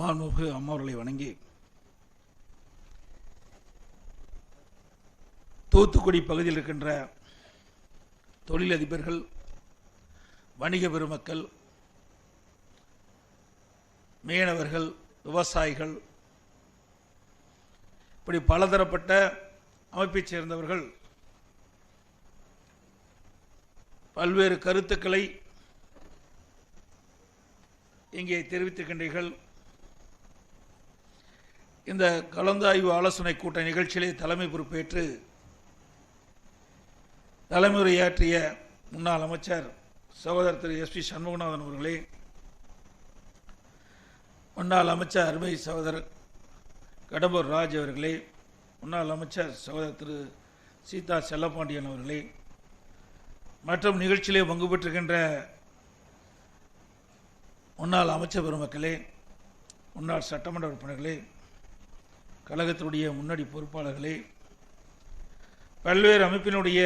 மாண்புமிகு அம்மாவர்களை வணங்கி தூத்துக்குடி பகுதியில் இருக்கின்ற தொழிலதிபர்கள், வணிக பெருமக்கள், மீனவர்கள், விவசாயிகள், இப்படி பலதரப்பட்ட அமைப்பைச் சேர்ந்தவர்கள் பல்வேறு கருத்துக்களை இங்கே தெரிவித்திருக்கின்றீர்கள். இந்த கலந்தாய்வு ஆலோசனை கூட்ட நிகழ்ச்சியிலே தலைமை பொறுப்பேற்று தலைமுறையாற்றிய முன்னாள் அமைச்சர் சகோதரர் திரு SP சண்முகநாதன் அவர்களே, முன்னாள் அமைச்சர் அருமை சகோதரர் கடம்பூர் ராஜ் அவர்களே, முன்னாள் அமைச்சர் சகோதரர் திரு சீதா செல்லப்பாண்டியன் அவர்களே, மற்றும் நிகழ்ச்சியிலே பங்கு பெற்றிருக்கின்ற முன்னாள் அமைச்சர் பெருமக்களே, முன்னாள் சட்டமன்ற உறுப்பினர்களே, கழகத்தினுடைய முன்னணி பொறுப்பாளர்களே, பல்வேறு அமைப்பினுடைய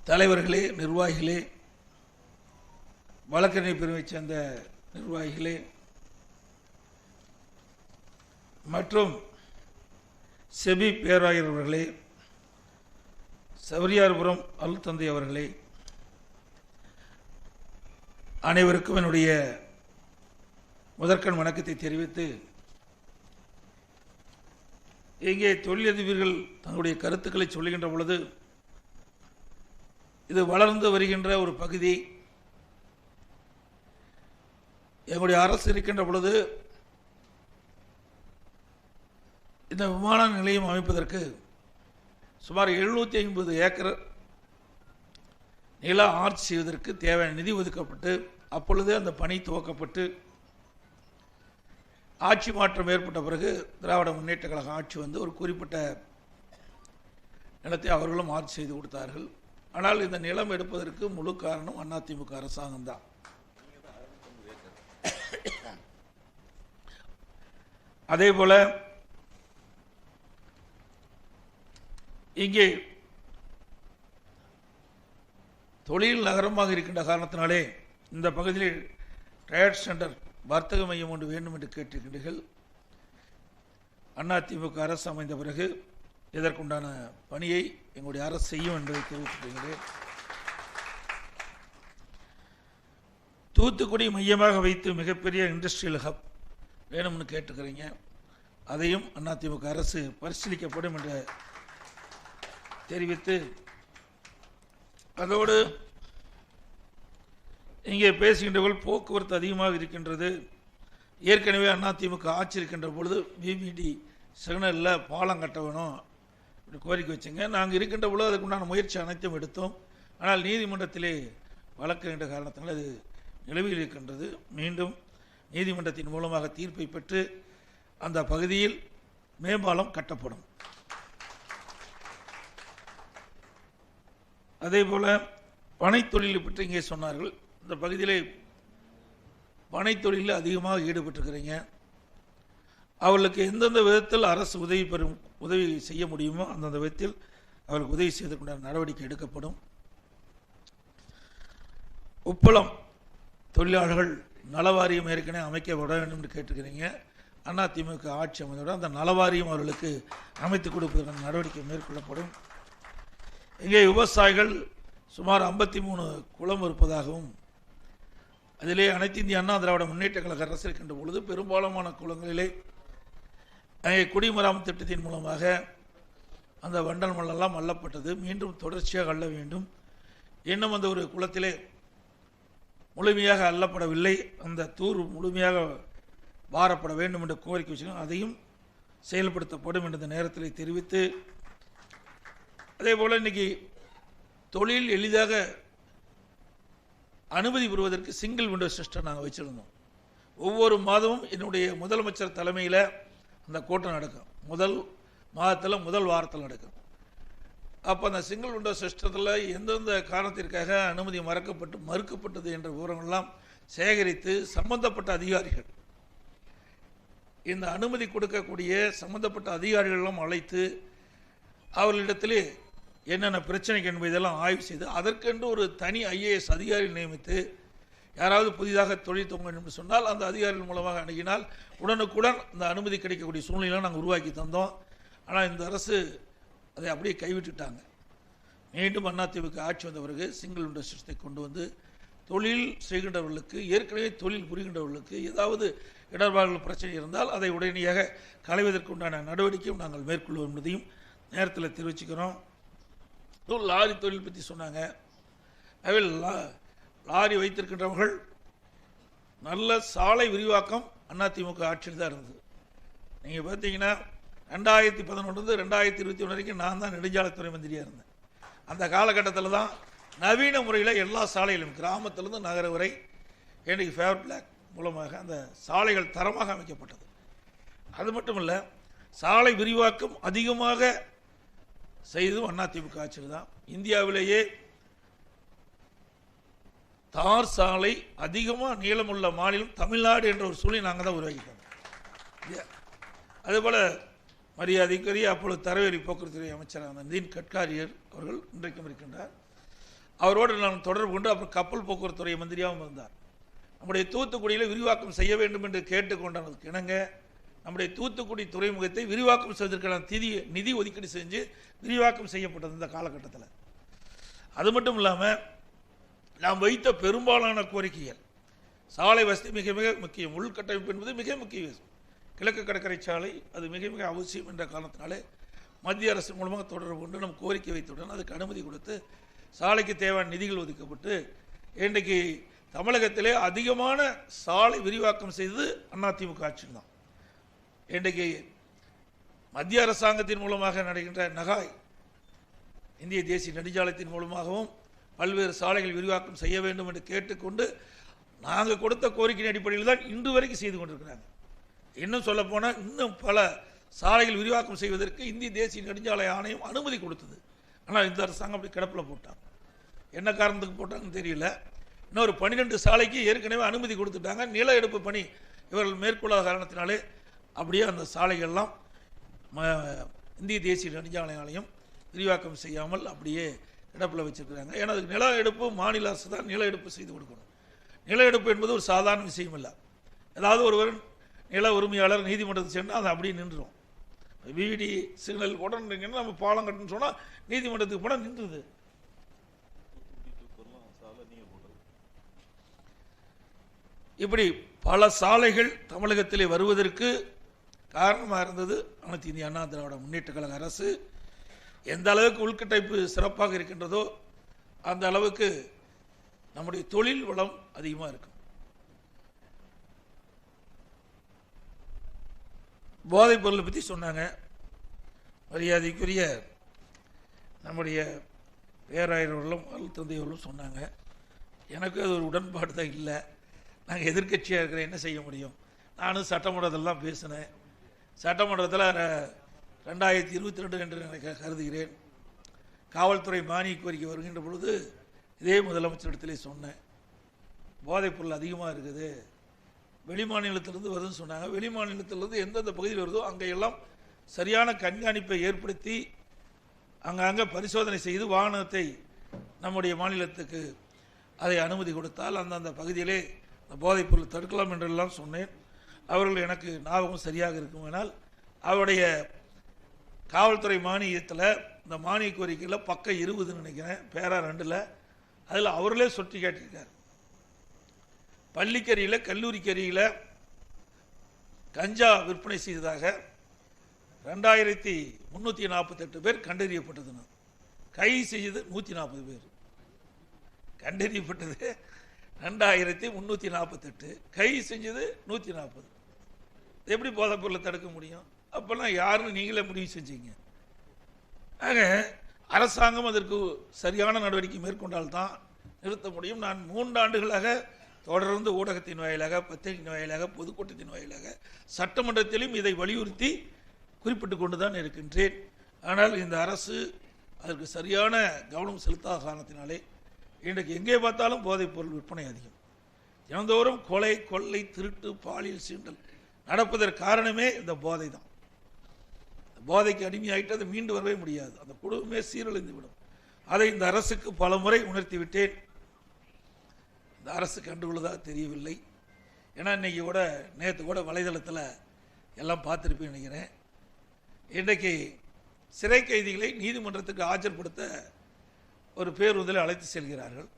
தலைவர்களே, நிர்வாகிகளே, வழக்கறிஞர் பிரிவைச் சேர்ந்த நிர்வாகிகளே மற்றும் செபி பேராயர் அவர்களே, சவரியார்புரம் அருள்தந்தை அவர்களே, அனைவருக்கும் என்னுடைய முதற்கண் வணக்கத்தை தெரிவித்து, இங்கே தொழிலதிபர்கள் தங்களுடைய கருத்துக்களை சொல்லுகின்ற பொழுது இது வளர்ந்து வருகின்ற ஒரு பகுதி. எங்களுடைய அரசு இருக்கின்ற பொழுது இந்த விமான நிலையம் அமைப்பதற்கு சுமார் 750 ஏக்கர் நில ஆட்சி செய்வதற்கு தேவையான நிதி ஒதுக்கப்பட்டு அப்பொழுது அந்த பணி துவக்கப்பட்டு ஆட்சி மாற்றம் ஏற்பட்ட பிறகு திராவிட முன்னேற்ற கழக ஆட்சி வந்து ஒரு குறிப்பிட்ட நிலத்தை அவர்களும் ஆட்சி செய்து கொடுத்தார்கள். ஆனால் இந்த நிலம் எடுப்பதற்கு முழு காரணம் அதிமுக அரசாங்கம் தான். அதே போல இங்கே தொழில் நகரமாக இருக்கின்ற காரணத்தினாலே இந்த பகுதியில் ட்ரேட் சென்டர் வர்த்தக மையம் ஒன்று வேண்டும் என்று கேட்டிருக்கின்றீர்கள். அதிமுக அரசு அமைந்த பிறகு இதற்குண்டான பணியை எங்களுடைய அரசு செய்யும் என்பதை தெரிவித்துக்கிறேன். தூத்துக்குடி மையமாக வைத்து மிகப்பெரிய இண்டஸ்ட்ரியல் ஹப் வேணும்னு கேட்டுக்கிறீங்க. அதையும் அதிமுக அரசு பரிசீலிக்கப்படும் என்று தெரிவித்து, அதோடு இங்கே பேசுகின்றவர்கள் போக்குவரத்து அதிகமாக இருக்கின்றது. ஏற்கனவே அதிமுக ஆட்சி இருக்கின்ற பொழுது BBD சிக்னலில் பாலம் கட்ட வேணும் இப்படி கோரிக்கை வச்சுங்க. நாங்கள் இருக்கின்ற பொழுது அதுக்குண்டான முயற்சி அனைத்தும் எடுத்தோம். ஆனால் நீதிமன்றத்திலே வழக்கு என்ற காரணத்தினால் அது நிலுவையில் இருக்கின்றது. மீண்டும் நீதிமன்றத்தின் மூலமாக தீர்ப்பை பெற்று அந்த பகுதியில் மேம்பாலம் கட்டப்படும். அதே போல் பனைத்தொழிலை பற்றி இங்கே சொன்னார்கள். இந்த பகுதியிலே பனைத்தொழிலில் அதிகமாக ஈடுபட்டிருக்கிறீங்க. அவர்களுக்கு எந்தெந்த விதத்தில் அரசு உதவி செய்ய முடியுமோ அந்தந்த விதத்தில் அவர்களுக்கு உதவி செய்வதற்குண்டான நடவடிக்கை எடுக்கப்படும். உப்பளம் தொழிலாளர்கள் நலவாரியம் ஏற்கனவே அமைக்கப்பட வேண்டும் என்று கேட்டுக்கிறீங்க. அதிமுக ஆட்சி அமைந்தவுடன் அந்த நலவாரியம் அவர்களுக்கு அமைத்து கொடுப்பதற்கான நடவடிக்கை மேற்கொள்ளப்படும். இங்கே விவசாயிகள் சுமார் 53 குளம் இருப்பதாகவும், அதிலே அனைத்து இந்திய அண்ணா திராவிட முன்னேற்ற கழக அரசு இருக்கின்ற பொழுது பெரும்பாலான குளங்களிலே குடிமராமத்து திட்டத்தின் மூலமாக அந்த வண்டல் மண்ணெல்லாம் அள்ளப்பட்டது. மீண்டும் தொடர்ச்சியாக அள்ள வேண்டும். இன்னும் அந்த ஒரு குளத்திலே முழுமையாக அள்ளப்படவில்லை. அந்த தூர் முழுமையாக வாரப்பட வேண்டும் என்ற கோரிக்கை வச்சுக்கணும். அதையும் செயல்படுத்தப்படும் என்ற நேரத்தில் தெரிவித்து, அதே போல் இன்றைக்கி தொழில் எளிதாக அனுமதி பெறுவதற்கு சிங்கிள் விண்டோ சிஸ்டம் நாங்கள் வச்சுருந்தோம். ஒவ்வொரு மாதமும் என்னுடைய முதலமைச்சர் தலைமையில் அந்த கூட்டம் நடக்கும். முதல் மாதத்தில் முதல் வாரத்தில் நடக்கும். அப்போ அந்த சிங்கிள் விண்டோ சிஸ்டத்தில் எந்தெந்த காரணத்திற்காக அனுமதி மறுக்கப்பட்டது என்ற விவரங்கள்லாம் சேகரித்து சம்பந்தப்பட்ட அதிகாரிகள், இந்த அனுமதி கொடுக்கக்கூடிய சம்பந்தப்பட்ட அதிகாரிகளெல்லாம் அழைத்து அவர்களிடத்திலே என்னென்ன பிரச்சனைக்கு என்பதெல்லாம் ஆய்வு செய்து அதற்கென்று ஒரு தனி IAS அதிகாரி நியமித்து யாராவது புதிதாக தொழில் துவங்க வேண்டும் என்று சொன்னால் அந்த அதிகாரிகள் மூலமாக அணுகினால் உடனுக்குடன் அந்த அனுமதி கிடைக்கக்கூடிய சூழ்நிலை நாங்கள் உருவாக்கி தந்தோம். ஆனால் இந்த அரசு அதை அப்படியே கைவிட்டுட்டாங்க. மீண்டும் அதிமுக ஆட்சி வந்த பிறகு சிங்கிள் விண்டோ சிஸ்டத்தை கொண்டு வந்து தொழில் செய்கின்றவர்களுக்கு, ஏற்கனவே தொழில் புரிகின்றவர்களுக்கு ஏதாவது இடர்பாடுகள் பிரச்சனை இருந்தால் அதை உடனடியாக களைவதற்கு உண்டான நடவடிக்கையும் நாங்கள் மேற்கொள்வோம் என்பதையும் நேரத்தில் தெரிவிச்சுக்கிறோம். லாரி தொழில் பற்றி சொன்னாங்க. அதில் லாரி வைத்திருக்கின்றவர்கள் நல்ல சாலை விரிவாக்கம் அதிமுக ஆட்சியில் தான் இருந்தது. நீங்கள் பார்த்தீங்கன்னா 2011 2021 வரைக்கும் நான் தான் நெடுஞ்சாலைத்துறை மந்திரியாக இருந்தேன். அந்த காலகட்டத்தில் தான் நவீன முறையில் எல்லா சாலைகளும் கிராமத்திலிருந்து நகர வரை எனக்கு ஃபேவர் பிளாக் மூலமாக அந்த சாலைகள் தரமாக அமைக்கப்பட்டது. அது மட்டும் இல்லை, சாலை விரிவாக்கம் அதிகமாக செய்ததும் அதிமுக ஆட்சியில் தான். இந்தியாவிலேயே தார் சாலை அதிகமாக நீளமுள்ள மாநிலம் தமிழ்நாடு என்ற ஒரு சூழ்நிலை நாங்கள் தான் உருவாக்கிட்டோம். அதேபோல் மரியாதைக்குரிய அப்பொழுது தரவேரி போக்குவரத்துறை அமைச்சரான நிதின் கட்காரியர் அவர்கள் இன்றைக்கும் இருக்கின்றார். அவரோடு நான் தொடர்பு கொண்டு அப்புறம் கப்பல் போக்குவரத்துறை மந்திரியாகவும் இருந்தார். நம்முடைய தூத்துக்குடியில் விரிவாக்கம் செய்ய வேண்டும் என்று கேட்டுக்கொண்டதற்கு இணங்க நம்முடைய தூத்துக்குடி துறைமுகத்தை விரிவாக்கம் செய்வதற்கான நிதி ஒதுக்கீடு செஞ்சு விரிவாக்கம் செய்யப்பட்டது இந்த காலகட்டத்தில். அது மட்டும் இல்லாமல் நாம் வைத்த பெரும்பாலான கோரிக்கைகள் சாலை வசதி மிக மிக முக்கியம், உள்கட்டமைப்பு என்பது மிக முக்கியம். கிழக்கு கடற்கரை சாலை அது மிக மிக அவசியம் என்ற காரணத்தினாலே மத்திய அரசு மூலமாக தொடர்பு கொண்டு நம்ம கோரிக்கை வைத்துடன் அதுக்கு அனுமதி கொடுத்து சாலைக்கு தேவையான நிதிகள் ஒதுக்கப்பட்டு இன்றைக்கு தமிழகத்திலே அதிகமான சாலை விரிவாக்கம் செய்தது அதிமுக ஆட்சியில் தான். இன்றைக்கு மத்திய அரசாங்கத்தின் மூலமாக நடக்கின்ற நகாய் இந்திய தேசிய நெடுஞ்சாலையத்தின் மூலமாகவும் பல்வேறு சாலைகள் விரிவாக்கம் செய்ய வேண்டும் என்று கேட்டுக்கொண்டு நாங்கள் கொடுத்த கோரிக்கையின் அடிப்படையில் தான் இன்று வரைக்கும் செய்து கொண்டிருக்கிறாங்க. இன்னும் சொல்லப்போனால் இன்னும் பல சாலைகள் விரிவாக்கம் செய்வதற்கு இந்திய தேசிய நெடுஞ்சாலை ஆணையம் அனுமதி கொடுத்தது. ஆனால் இந்த அரசாங்கம் அப்படி கிடப்பில் போட்டாங்க. என்ன காரணத்துக்கு போட்டாங்கன்னு தெரியல. இன்னொரு 12 சாலைக்கு ஏற்கனவே அனுமதி கொடுத்துட்டாங்க. நில எடுப்பு பணி இவர்கள் மேற்கொள்ளாத காரணத்தினாலே அப்படியே அந்த சாலைகள்லாம் இந்திய தேசிய நெடுஞ்சாலை ஆணையம் விரிவாக்கம் செய்யாமல் அப்படியே கிடப்பில் வச்சிருக்கிறாங்க. ஏன்னா அதுக்கு நில எடுப்பு மாநில அரசு தான் நில எடுப்பு செய்து கொடுக்கணும். நில எடுப்பு என்பது ஒரு சாதாரண விஷயம் இல்லை. ஏதாவது ஒருவர் நில உரிமையாளர் நீதிமன்றத்தை சென்றால் அது அப்படியே நின்றுடும். வீடி சிக்னல் போட்டோன்னு நம்ம பாலம் கட்டணும்னு சொன்னால் நீதிமன்றத்துக்கு போனால் நின்றுது. இப்படி பல சாலைகள் தமிழகத்திலே வருவதற்கு காரணமாக இருந்தது அனைத்து இந்திய அண்ணா திராவிட முன்னேற்ற கழக அரசு. எந்த அளவுக்கு உள்கட்டமைப்பு சிறப்பாக இருக்கின்றதோ அந்த அளவுக்கு நம்முடைய தொழில் வளம் அதிகமாக இருக்கும். போதைப் பொருளை பற்றி சொன்னாங்க. மரியாதைக்குரிய நம்முடைய பேராயர்களும் தந்தையர்களும் சொன்னாங்க. எனக்கு அது ஒரு உடன்பாடு தான் இல்லை. நாங்கள் எதிர்கட்சியாக இருக்கிற என்ன செய்ய முடியும்? நானும் சட்டமன்றத்திலாம் பேசினேன். சட்டமன்றத்தில் 2022 என்று நான் கருதுகிறேன். காவல்துறை மானிய கோரிக்கை வருகின்ற பொழுது இதே முதலமைச்சரிடத்திலே சொன்னேன், போதைப் பொருள் அதிகமாக இருக்குது, வெளி மாநிலத்திலிருந்து வருதுன்னு சொன்னாங்க. வெளி மாநிலத்திலிருந்து எந்தெந்த பகுதியில் வருதோ அங்கெல்லாம் சரியான கண்காணிப்பை ஏற்படுத்தி அங்கங்கே பரிசோதனை செய்து வாகனத்தை நம்முடைய மாநிலத்துக்கு அதை அனுமதி கொடுத்தால் அந்தந்த பகுதியிலே போதைப் பொருள் தடுக்கலாம் என்றெல்லாம் சொன்னேன். அவர்கள் எனக்கு ஞாபகம் சரியாக இருக்குமானால் அவருடைய காவல்துறை மானியத்தில் இந்த மானிய கோரிக்கையில் பக்கம் 20 நினைக்கிறேன், பேரா 2ல் அதில் அவர்களே சுட்டி காட்டியிருக்கார். பள்ளிக்கரியில் கல்லூரிக்கரியில் கஞ்சா விற்பனை செய்ததாக 2348 பேர் கண்டறியப்பட்டது. கைது செய்தது 140 பேர். கண்டறியப்பட்டது 2348, கைது செஞ்சது 140. எப்படி போதைப் பொருளை தடுக்க முடியும்? அப்போல்லாம் யாருன்னு நீங்களே முடிவு செஞ்சீங்க. ஆக அரசாங்கம் அதற்கு சரியான நடவடிக்கை மேற்கொண்டால்தான் நிறுத்த முடியும். நான் 3 ஆண்டுகளாக தொடர்ந்து ஊடகத்தின் வாயிலாக, பத்திரிகையின் வாயிலாக, பொதுக்கூட்டத்தின் வாயிலாக, சட்டமன்றத்திலும் இதை வலியுறுத்தி குறிப்பிட்டு கொண்டு தான் இருக்கின்றேன். ஆனால் இந்த அரசு அதற்கு சரியான கவனம் செலுத்தாத காரணத்தினாலே இன்றைக்கு எங்கே பார்த்தாலும் போதைப் பொருள் விற்பனை அதிகம். தினந்தோறும் கொலை, கொள்ளை, திருட்டு, பாலியல் சீண்டல் நடப்பதற்கு காரணமே இந்த போதை தான். போதைக்கு அடிமையாகிட்டு அதை மீண்டு வரவே முடியாது. அந்த குடும்பமே சீரழிந்து விடும். அதை இந்த அரசுக்கு பல முறை உணர்த்தி விட்டேன். இந்த அரசு கண்டுகொள்ளதாக தெரியவில்லை. ஏன்னா இன்றைக்கி கூட நேற்று கூட வலைதளத்தில் எல்லாம் பார்த்துருப்பேன்னு நினைக்கிறேன். இன்றைக்கு சிறை கைதிகளை நீதிமன்றத்துக்கு ஆஜர்படுத்த ஒரு பேருந்தில் அழைத்து செல்கிறார்கள்.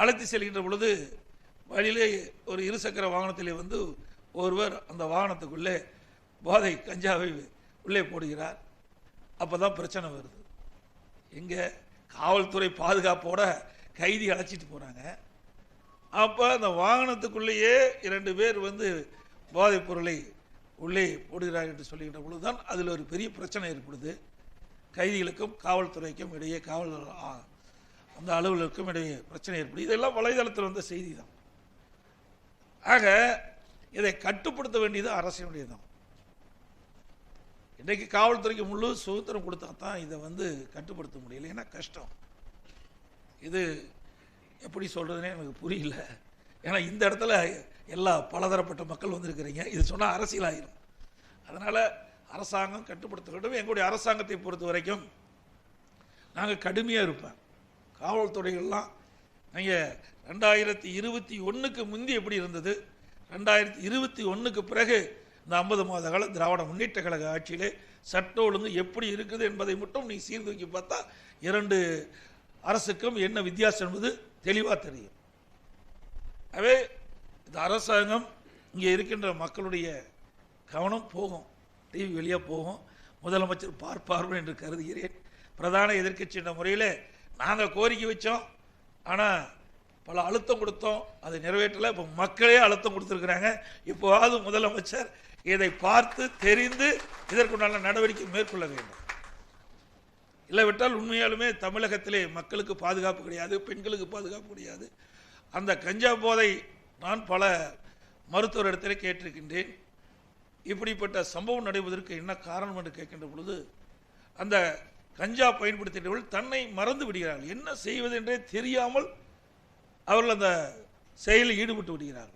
அழைத்து செல்கின்ற பொழுது வழியிலே ஒரு இருசக்கர வாகனத்திலே வந்து ஒருவர் அந்த வாகனத்துக்குள்ளே போதை கஞ்சாவை உள்ளே போடுகிறார். அப்போ தான் பிரச்சனை வருது. எங்கே காவல்துறை பாதுகாப்போட கைதி அழைச்சிட்டு போகிறாங்க. அப்போ அந்த வாகனத்துக்குள்ளேயே 2 பேர் வந்து போதைப் பொருளை உள்ளே போடுகிறார்கள் என்று சொல்லுகின்ற பொழுது தான் அதில் ஒரு பெரிய பிரச்சனை ஏற்படுது. கைதிகளுக்கும் காவல்துறைக்கும் இடையே, காவல் அந்த அலுவலருக்கும் இடையே பிரச்சனை ஏற்படுது. இதெல்லாம் வலைதளத்தில் வந்த செய்தி தான். ஆக இதை கட்டுப்படுத்த வேண்டியது அரசினுடையதான். இன்றைக்கு காவல்துறைக்கு முழு சுதந்திரம் கொடுத்தா தான் இதை வந்து கட்டுப்படுத்த முடியல. ஏன்னா கஷ்டம். இது எப்படி சொல்கிறதுனே எனக்கு புரியல. ஏன்னா இந்த இடத்துல எல்லா பலதரப்பட்ட மக்கள் வந்திருக்கிறீங்க. இது சொன்னால் அரசியல் ஆகிடும். அதனால் அரசாங்கம் கட்டுப்படுத்த வேண்டும். எங்களுடைய அரசாங்கத்தை பொறுத்த வரைக்கும் நாங்கள் கடுமையாக இருப்பேன். காவல்துறைகள்லாம் நீங்கள் 2021க்கு முந்தி எப்படி இருந்தது, 2021க்கு பிறகு இந்த 50 மாத கால திராவிட முன்னேற்ற கழக ஆட்சியிலே சட்ட ஒழுங்கு எப்படி இருக்குது என்பதை மட்டும் நீ சீர்தூக்கி பார்த்தா 2 அரசுக்கும் என்ன வித்தியாசம் என்பது தெளிவாக தெரியும். ஆகவே இந்த அரசாங்கம் இங்கே இருக்கின்ற மக்களுடைய கவனம் போகும், டிவி வெளியே போகும், முதலமைச்சர் பார்ப்பார்கள் என்று கருதுகிறேன். பிரதான எதிர்க்கட்சி என்ற முறையில் நாங்கள் கோரிக்கை வச்சோம், ஆனால் பல அழுத்தம் கொடுத்தோம், அதை நிறைவேற்றலை. இப்போ மக்களே அழுத்தம் கொடுத்துருக்குறாங்க. இப்போவாவது முதலமைச்சர் இதை பார்த்து தெரிந்து இதற்குண்டான நடவடிக்கை மேற்கொள்ள வேண்டும். இல்லைவிட்டால் உண்மையாலுமே தமிழகத்திலே மக்களுக்கு பாதுகாப்பு கிடையாது, பெண்களுக்கு பாதுகாப்பு கிடையாது. அந்த கஞ்சா போதை நான் பல மருத்துவரிடத்திலே கேட்டிருக்கின்றேன். இப்படிப்பட்ட சம்பவம் நடைபெறுவதற்கு என்ன காரணம் என்று கேட்கின்ற பொழுது அந்த கஞ்சா பயன்படுத்தியவர்கள் தன்னை மறந்து விடுகிறார்கள். என்ன செய்வது என்றே தெரியாமல் அவர்கள் அந்த செயலில் ஈடுபட்டு விடுகிறார்கள்.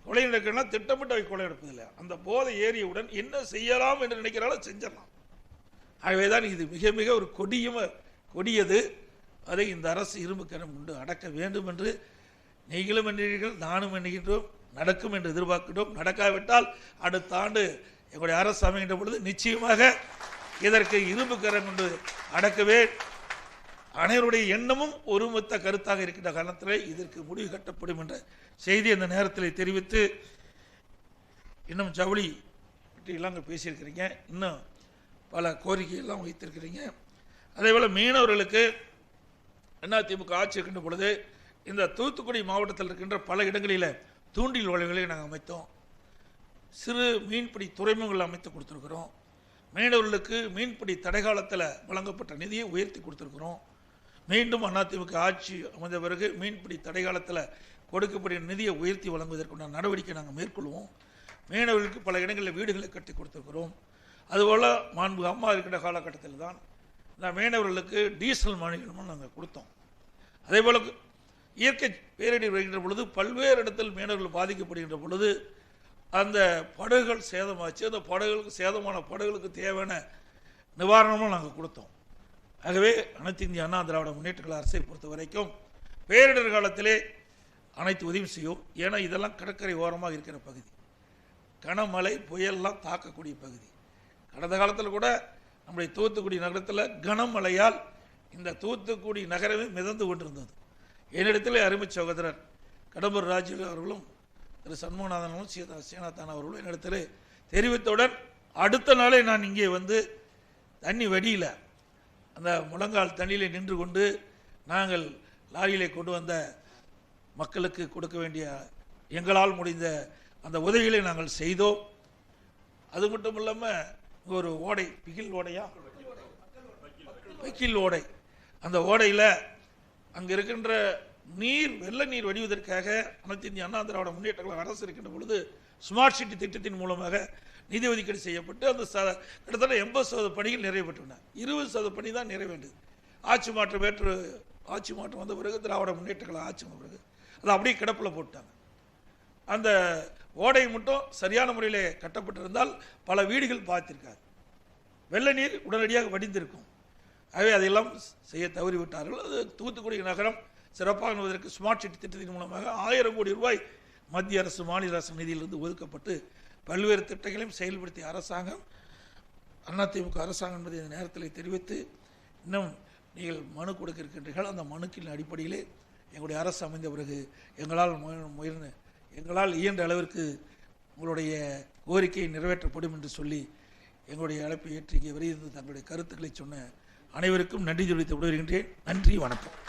கொலை நடக்கணும்னா திட்டமிட்டு அவை கொலை நடப்பதில்லை. அந்த போதை ஏறியவுடன் என்ன செய்யலாம் என்று நினைக்கிறாலும் செஞ்சிடலாம். ஆகவேதான் இது மிக மிக ஒரு கொடியது. அதை இந்த அரசு இரும்பு கரம் கொண்டு அடக்க வேண்டும் என்று நீங்களும் எண்ணுகிறீர்கள், நானும் எண்ணுகின்றோம். நடக்கும் என்று எதிர்பார்க்கிறோம். நடக்காவிட்டால் அடுத்த ஆண்டு எங்களுடைய அரசு அமைகின்ற பொழுது நிச்சயமாக இதற்கு இரும்பு கரம் கொண்டு அடக்கவே அனைவருடைய எண்ணமும் ஒருமித்த கருத்தாக இருக்கின்ற காரணத்தில் இதற்கு முடிவு கட்டப்படும் என்ற செய்தி அந்த நேரத்தில் தெரிவித்து, இன்னும் ஜவுளி பற்றியெல்லாம் பேசியிருக்கிறீங்க, இன்னும் பல கோரிக்கைகள்லாம் வைத்திருக்கிறீங்க. அதேபோல் மீனவர்களுக்கு அதிமுக ஆட்சி இருக்கின்ற பொழுது இந்த தூத்துக்குடி மாவட்டத்தில் இருக்கின்ற பல இடங்களில் தூண்டில் வலைகளை நாங்கள் அமைத்தோம். சிறு மீன்பிடி துறைமுகங்கள் அமைத்து கொடுத்துருக்குறோம். மீனவர்களுக்கு மீன்பிடி தடை காலத்தில் வழங்கப்பட்ட நிதியை உயர்த்தி கொடுத்துருக்குறோம். மீண்டும் அதிமுக ஆட்சி அமைந்த பிறகு மீன்பிடி தடை காலத்தில் கொடுக்கக்கூடிய நிதியை உயர்த்தி வழங்குவதற்குண்டான நடவடிக்கை நாங்கள் மேற்கொள்வோம். மீனவர்களுக்கு பல இடங்களில் வீடுகளை கட்டி கொடுத்துருக்குறோம். அதுபோல் மாண்பு அம்மா இருக்கின்ற காலகட்டத்தில் தான் இந்த மீனவர்களுக்கு டீசல் மானியமும் நாங்கள் கொடுத்தோம். அதேபோல் இயற்கை பேரிடர் வருகின்ற பொழுது பல்வேறு இடத்தில் மீனவர்கள் பாதிக்கப்படுகின்ற பொழுது அந்த படகுகள் சேதமாச்சு. அந்த படகுகளுக்கு சேதமான படகுகளுக்கு தேவையான நிவாரணமும் நாங்கள் கொடுத்தோம். ஆகவே அனைத்து இந்திய அண்ணா திராவிட முன்னேற்ற கழக அரசை பொறுத்த வரைக்கும் பேரிடர் காலத்திலே அனைத்து உதவி செய்யும். ஏன்னா இதெல்லாம் கடற்கரை ஓரமாக இருக்கிற பகுதி, கனமழை புயல்லாம் தாக்கக்கூடிய பகுதி. கடந்த காலத்தில் கூட நம்முடைய தூத்துக்குடி நகரத்தில் கனமழையால் இந்த தூத்துக்குடி நகரமே மிதந்து கொண்டிருந்தது. என்னிடத்தில் அருமை சகோதரர் கடம்பூர் ராஜு அவர்களும் திரு சண்முகநாதனும் சீனாத்தான் அவர்களும் என்னிடத்தில் தெரிவித்தவுடன் அடுத்த நாளே நான் இங்கே வந்து தண்ணி வடியில் அந்த முழங்கால் தண்ணியிலே நின்று கொண்டு நாங்கள் லாரியிலே கொண்டு வந்த மக்களுக்கு கொடுக்க வேண்டிய எங்களால் முடிந்த அந்த உதவிகளை நாங்கள் செய்தோம். அது மட்டும் இல்லாமல் ஒரு ஓடை, பிகில் ஓடையா, வக்கீல் ஓடை, அந்த ஓடையில் அங்கே இருக்கின்ற நீர் வெள்ள நீர் வடிவதற்காக அனைத்து இந்திய அண்ணா திராவிட முன்னேற்ற கழக அரசு இருக்கின்ற பொழுது ஸ்மார்ட் சிட்டி திட்டத்தின் மூலமாக நிதி ஒதுக்கீடு செய்யப்பட்டு அந்த கிட்டத்தட்ட 80% பணிகள் நிறைவேற்றன. 20% பணி தான் நிறைவேண்டது. ஆட்சி மாற்றம் வந்த பிறகு திராவிட முன்னேற்ற கழக ஆட்சி வந்த பிறகு அதை அப்படியே கிடப்பில் போட்டாங்க. அந்த ஓடை மட்டும் சரியான முறையில் கட்டப்பட்டிருந்தால் பல வீடுகள் பார்த்திருக்காது, வெள்ள நீர் உடனடியாக வடிந்திருக்கும். ஆகவே அதையெல்லாம் செய்ய தவறிவிட்டார்கள். அது தூத்துக்குடி நகரம் சிறப்பாகுவதற்கு ஸ்மார்ட் சிட்டி திட்டத்தின் மூலமாக 1000 கோடி ரூபாய் மத்திய அரசு மாநில அரசு நிதியிலிருந்து ஒதுக்கப்பட்டு பல்வேறு திட்டங்களையும் செயல்படுத்திய அரசாங்கம் அதிமுக அரசாங்கம் என்பதை இந்த நேரத்தில் தெரிவித்து, இன்னும் நீங்கள் மனு கொடுக்க இருக்கின்றீர்கள். அந்த மனுக்கின் அடிப்படையிலே எங்களுடைய அரசு அமைந்த பிறகு எங்களால் இயன்ற அளவிற்கு உங்களுடைய கோரிக்கை நிறைவேற்றப்படும் என்று சொல்லி எங்களுடைய அழைப்பை ஏற்றி விரைந்து தங்களுடைய கருத்துக்களை சொன்ன அனைவருக்கும் நன்றி தெரிவித்து விடுகின்றேன். நன்றி, வணக்கம்.